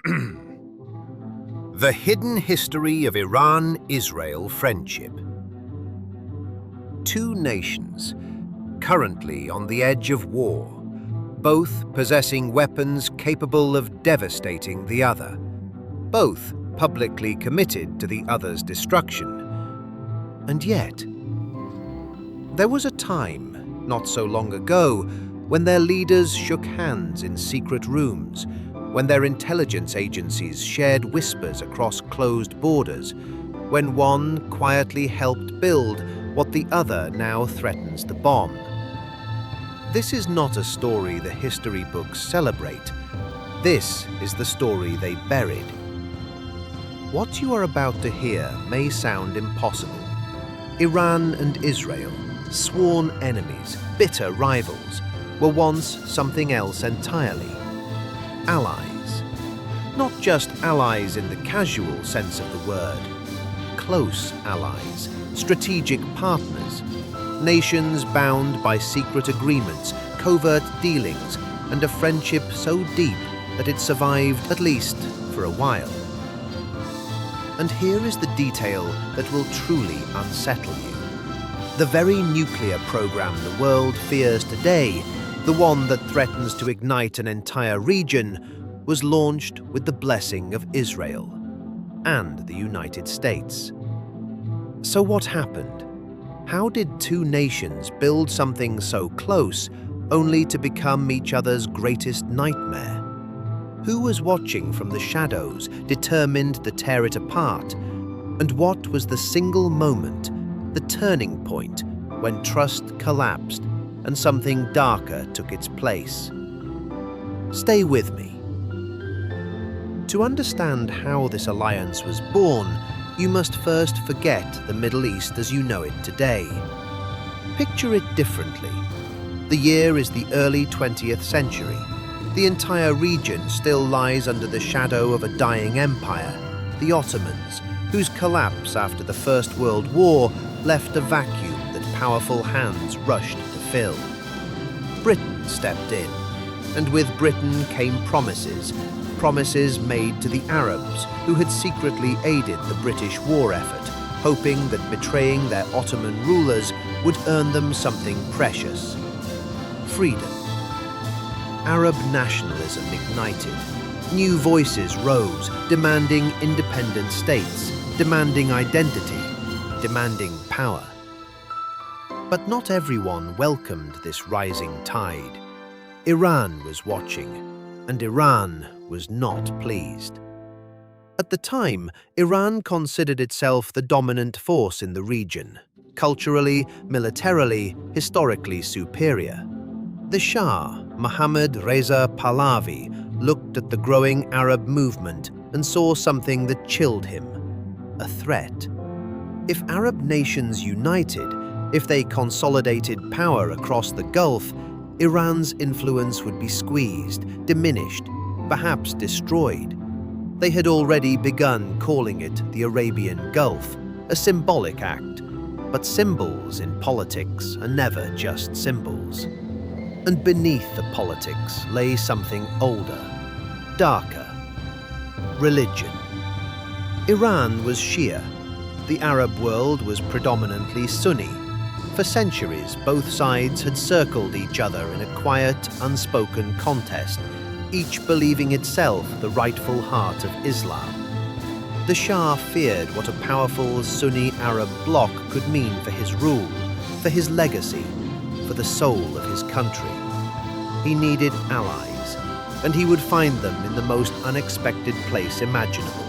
The hidden history of Iran-Israel friendship. Two nations, currently on the edge of war, both possessing weapons capable of devastating the other, both publicly committed to the other's destruction. And yet, there was a time, not so long ago, when their leaders shook hands in secret rooms, when their intelligence agencies shared whispers across closed borders, when one quietly helped build what the other now threatens to bomb. This is not a story the history books celebrate. This is the story they buried. What you are about to hear may sound impossible. Iran and Israel, sworn enemies, bitter rivals, were once something else entirely. Allies. Not just allies in the casual sense of the word. Close allies, strategic partners, nations bound by secret agreements, covert dealings, and a friendship so deep that it survived at least for a while. And here is the detail that will truly unsettle you. The very nuclear program the world fears today, the one that threatens to ignite an entire region, was launched with the blessing of Israel and the United States. So what happened? How did two nations build something so close only to become each other's greatest nightmare? Who was watching from the shadows, determined to tear it apart? And what was the single moment, the turning point, when trust collapsed and something darker took its place? Stay with me. To understand how this alliance was born, you must first forget the Middle East as you know it today. Picture it differently. The year is the early 20th century. The entire region still lies under the shadow of a dying empire, the Ottomans, whose collapse after the First World War left a vacuum that powerful hands rushed to fill. Britain stepped in, and with Britain came promises made to the Arabs who had secretly aided the British war effort, hoping that betraying their Ottoman rulers would earn them something precious: freedom. Arab nationalism ignited. New voices rose, demanding independent states, demanding identity, demanding power. But not everyone welcomed this rising tide. Iran was watching, and Iran was not pleased. At the time, Iran considered itself the dominant force in the region, culturally, militarily, historically superior. The Shah, Mohammad Reza Pahlavi, looked at the growing Arab movement and saw something that chilled him: a threat. If Arab nations united, if they consolidated power across the Gulf, Iran's influence would be squeezed, diminished, perhaps destroyed. They had already begun calling it the Arabian Gulf, a symbolic act. But symbols in politics are never just symbols. And beneath the politics lay something older, darker: religion. Iran was Shia. The Arab world was predominantly Sunni. For centuries, both sides had circled each other in a quiet, unspoken contest, each believing itself the rightful heart of Islam. The Shah feared what a powerful Sunni Arab bloc could mean for his rule, for his legacy, for the soul of his country. He needed allies, and he would find them in the most unexpected place imaginable: